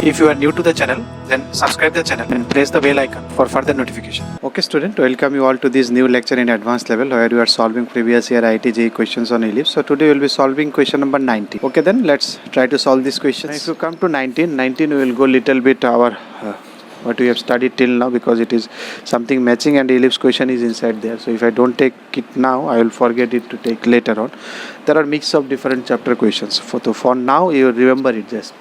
If you are new to the channel, then subscribe the channel and press the bell icon for further notification. Okay student, welcome you all to this new lecture in advanced level where you are solving previous year IIT JEE questions on ellipse. So today we will be solving question number 19. Okay, then let's try to solve these questions. If you come to 19 we will go little bit our what we have studied till now, because it is something matching and ellipse question is inside there. So if I don't take it now, I will forget it to take later on. There are mix of different chapter questions. For now you remember it just.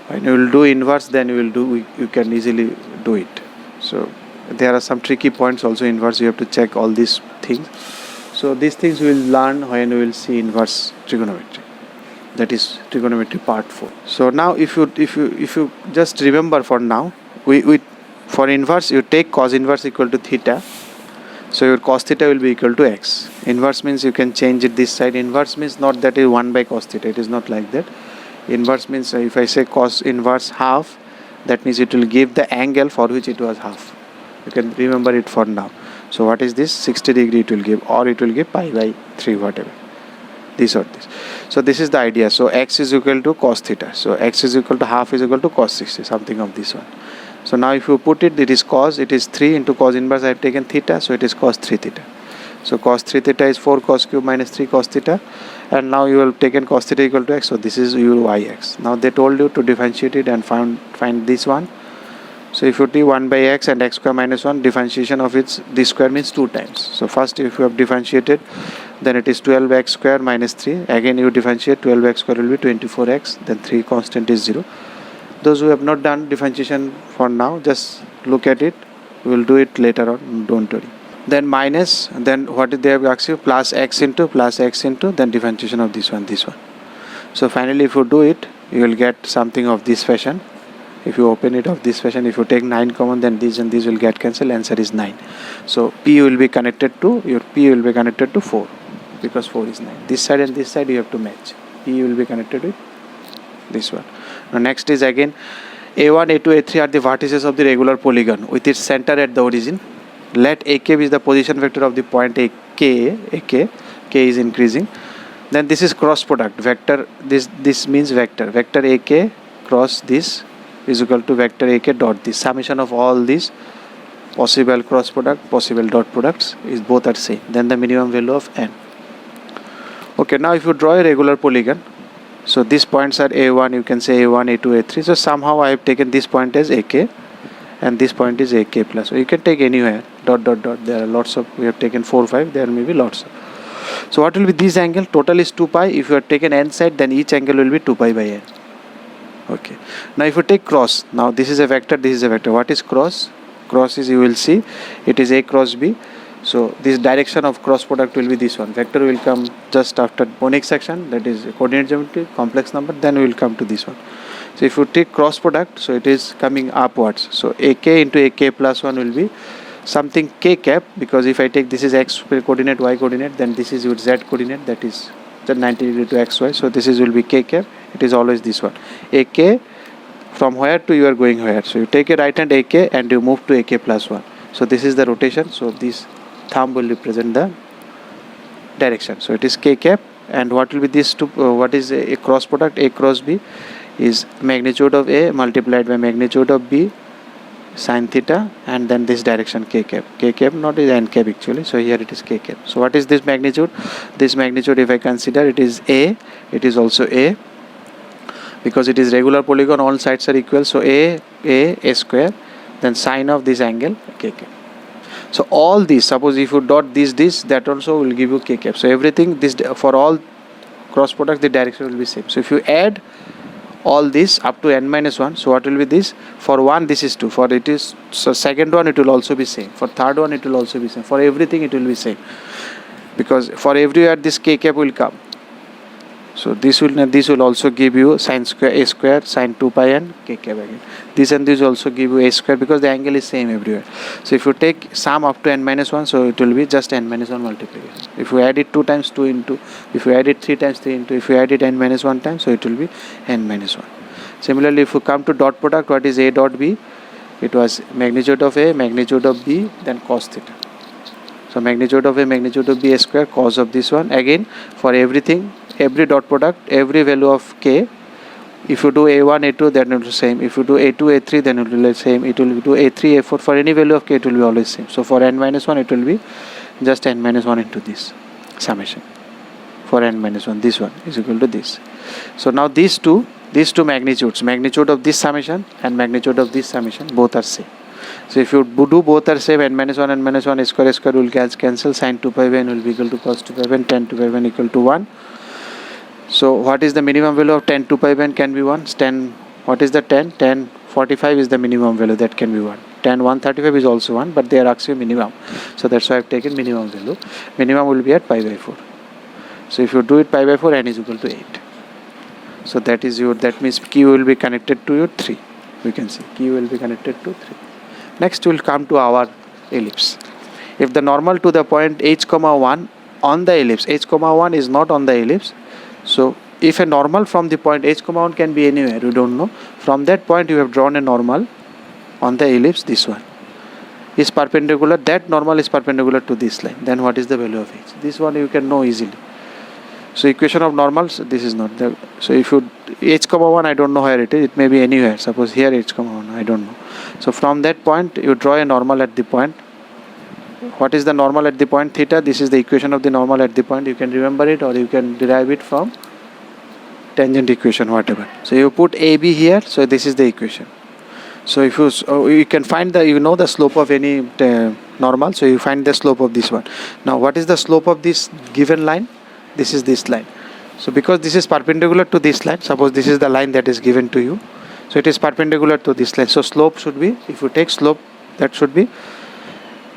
When you will do inverse, then you can easily do it. So there are some tricky points also inverse. You have to check all these things. So these things we will learn when we will see inverse trigonometry. That is trigonometry part 4. So now if you just remember, for now we for inverse you take cos inverse equal to theta. So your cos theta will be equal to x. Inverse means you can change it this side. Inverse means not that is 1 by cos theta. It is not like that. Inverse means if I say cos inverse half, that means it will give the angle for which it was half. You can remember it for now. So what is this? 60 degree it will give, or it will give pi by 3, whatever. This or this. So this is the idea. So x is equal to cos theta. So x is equal to half is equal to cos 60, something of this one. So now if you put it, it is cos, it is 3 into cos inverse. I have taken theta, so it is cos 3 theta. So cos 3 theta is 4 cos cube minus 3 cos theta. And now you have taken cos theta equal to x, so this is your yx. Now they told you to differentiate it and find this one. So if you take 1 by x and x square minus 1, differentiation of its this square means 2 times. So first if you have differentiated, then it is 12x square minus 3. Again you differentiate, 12x square will be 24x, then 3 constant is 0. Those who have not done differentiation for now, just look at it. We will do it later on, don't worry. Then minus, then what did they have asked you? Plus x into, then differentiation of this one. So finally if you do it, you will get something of this fashion. If you open it of this fashion, if you take 9 common, then this and this will get cancelled. Answer is 9. So p will be connected to, your p will be connected to 4, because 4 is 9. This side and this side you have to match. P will be connected with this one. Now next is again a1, a2, a3 are the vertices of the regular polygon with its center at the origin. Let AK be the position vector of the point AK. K is increasing. Then this is cross product vector. This means vector AK cross this is equal to vector AK dot this. Summation of all these possible cross product, possible dot products is both are same. Then the minimum value of n. Okay, now if you draw a regular polygon, so these points are A1. You can say A1, A2, A3. So somehow I have taken this point as AK. And this point is AK plus. So you can take anywhere, dot. There are lots of, we have taken 4, 5, there may be lots of. So what will be this angle? Total is 2 pi. If you have taken n side, then each angle will be 2 pi by n. Okay. Now if you take cross, now this is a vector, this is a vector. What is cross? Cross is, you will see, it is A cross B. So this direction of cross product will be this one. Vector will come just after conic section, that is coordinate geometry, complex number, then we will come to this one. So if you take cross product, so it is coming upwards. So AK into AK plus 1 will be something K cap, because if I take this is X coordinate, Y coordinate, then this is your Z coordinate, that is the 90 degree to XY. So this is will be K cap. It is always this one. AK, from where to you are going where. So you take a right hand AK and you move to AK plus 1. So this is the rotation. So this thumb will represent the direction. So it is K cap. And what will be this two? What is a cross product? A cross B is magnitude of A multiplied by magnitude of B sin theta, and then this direction K cap. K cap not is n cap actually. So here it is K cap. So what is this magnitude? This magnitude, if I consider, it is A. It is also A, because it is regular polygon, all sides are equal. So A square, then sine of this angle K cap. So all these, suppose if you dot this, that also will give you K cap. So everything, this for all cross products, the direction will be same. So if you add all this up to n minus 1, so what will be this? For 1 this is 2, for it is, so second one it will also be same, for third one it will also be same, for everything it will be same, because for everywhere this K cap will come. So this will also give you sin square A square sin 2 pi n K cap again. This and this also give you A square, because the angle is same everywhere. So if you take sum up to n minus 1, so it will be just n minus 1 multiplication. If you add it 2 times 2 into, if you add it 3 times 3 into, if you add it n minus 1 times, so it will be n minus 1. Similarly, if you come to dot product, what is A dot B? It was magnitude of A, magnitude of B, then cos theta. So magnitude of A, magnitude of B A square, cos of this one. Again, for everything, every dot product, every value of K, If you do A1, A2, then it will be same. If you do A2, A3, then it will be same. It will do A3, A4. For any value of k, it will be always same. So for n minus 1, it will be just n minus 1 into this summation. For n minus 1, this one is equal to this. So now these two magnitudes, magnitude of this summation and magnitude of this summation, both are same. So if you do both are same, n minus 1 square will cancel, sin 2 pi n will be equal to cos 2 pi n, tan 2 pi n equal to 1. So what is the minimum value of tan 2 pi n can be 1. What is the tan? Tan 45 is the minimum value, that can be 1. Tan 135 is also 1, but they are actually minimum. So that's why I have taken minimum value. Minimum will be at pi by 4. So if you do it pi by 4, n is equal to 8. So that means Q will be connected to your 3. We can see Q will be connected to 3. Next we will come to our ellipse. If the normal to the point h, 1 on the ellipse, h, 1 is not on the ellipse. So if a normal from the point h, 1 can be anywhere, you don't know. From that point you have drawn a normal on the ellipse, this one is perpendicular, that normal is perpendicular to this line. Then what is the value of h? This one you can know easily. So equation of normals, this is not there. So if you h, 1, I don't know where it is, it may be anywhere. Suppose here h, 1, I don't know. So from that point you draw a normal at the point. What is the normal at the point theta? This is the equation of the normal at the point. You can remember it or you can derive it from tangent equation, whatever. So you put AB here, so this is the equation. So if you can find the slope of any normal, so you find the slope of this one. Now what is the slope of this given line? This is this line. So because this is perpendicular to this line, suppose this is the line that is given to you, so it is perpendicular to this line. So slope should be, if you take slope, that should be,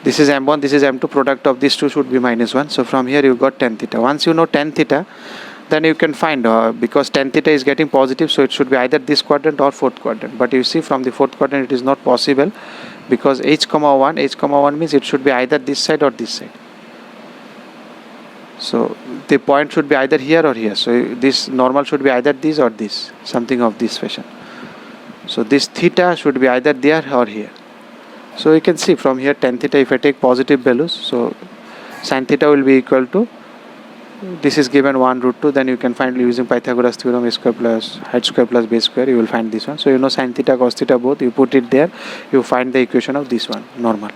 this is m1, this is m2, product of these two should be minus 1. So from here you got tan theta. Once you know tan theta, then you can find, because tan theta is getting positive, so it should be either this quadrant or fourth quadrant. But you see from the fourth quadrant it is not possible, because h, 1 means it should be either this side or this side. So the point should be either here or here. So this normal should be either this or this, something of this fashion. So this theta should be either there or here. So you can see from here tan theta, if I take positive values, so sin theta will be equal to, this is given 1 root 2, then you can find using Pythagoras theorem, a square plus height square plus base square, you will find this one. So you know sin theta, cos theta both, you put it there, you find the equation of this one, normal.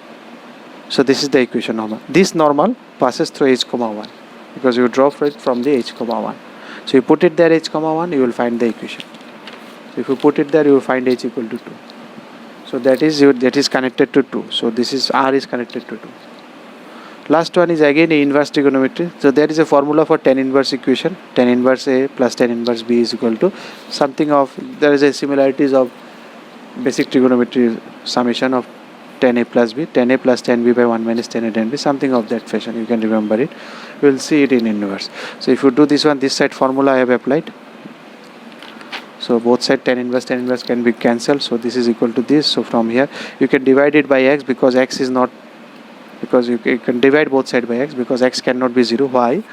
So this is the equation normal. This normal passes through h, 1. Because you draw it from the h, 1. So you put it there h, 1, you will find the equation. So if you put it there, you will find h equal to 2. So that is connected to 2. So this is R is connected to 2. Last one is again a inverse trigonometry. So there is a formula for tan inverse equation. Tan inverse A plus tan inverse B is equal to something of, there is a similarities of basic trigonometry summation of tan A plus B, tan A plus tan B by 1 minus tan A tan B, something of that fashion. You can remember it. We will see it in inverse. So if you do this one, this side formula I have applied. So both side tan inverse can be cancelled. So this is equal to this. So from here you can divide it by x, because x is not, because you can divide both side by x, because x cannot be 0. Why?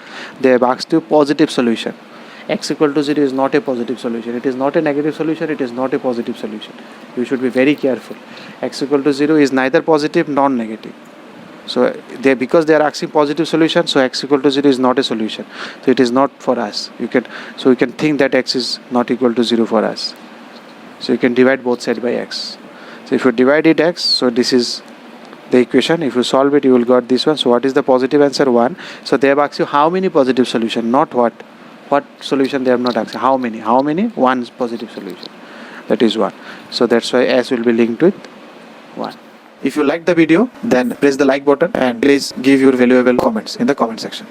They have asked you positive solution. X equal to 0 is not a positive solution. It is not a negative solution. It is not a positive solution. You should be very careful. X equal to 0 is neither positive nor negative. So because they are asking positive solution, so x equal to 0 is not a solution. So it is not for us. You can think that x is not equal to 0 for us. So you can divide both sides by x. So if you divide it x, so this is the equation. If you solve it, you will got this one. So what is the positive answer? 1. So they have asked you how many positive solution, not what solution they have not asked. How many? 1 positive solution. That is 1. So that's why s will be linked with 1. If you like the video, then press the like button and please give your valuable comments in the comment section.